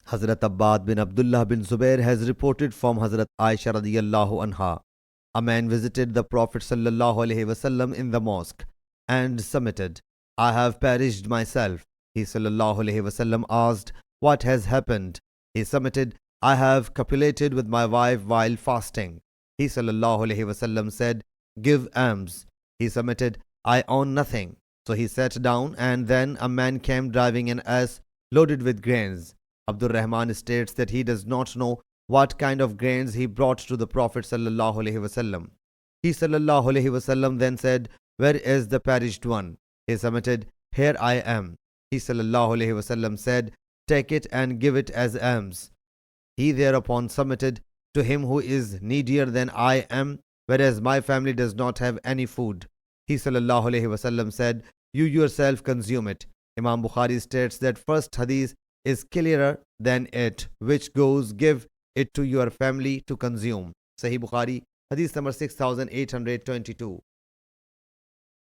Hazrat Abbad bin Abdullah bin Zubair has reported from Hazrat Aisha radiyallahu anha. A man visited the Prophet sallallahu alaihi wasallam in the mosque and submitted, I have perished myself. He sallallahu alaihi wasallam asked, what has happened? He submitted, I have copulated with my wife while fasting. He sallallahu alaihi wasallam said, give alms. He submitted, I own nothing. So he sat down, and then a man came driving an ass loaded with grains. Abdur Rahman states that he does not know what kind of grains he brought to the Prophet sallallahu alaihi wasallam. He sallallahu alaihi wasallam then said, where is the perished one? He submitted, here I am. He sallallahu alaihi wasallam said, take it and give it as alms. He thereupon submitted, to him who is needier than I am, whereas my family does not have any food. He sallallahu alaihi wasallam said, you yourself consume it. Imam Bukhari states that first hadith is clearer than it, which goes, give it to your family to consume. Sahih Bukhari, hadith number 6822.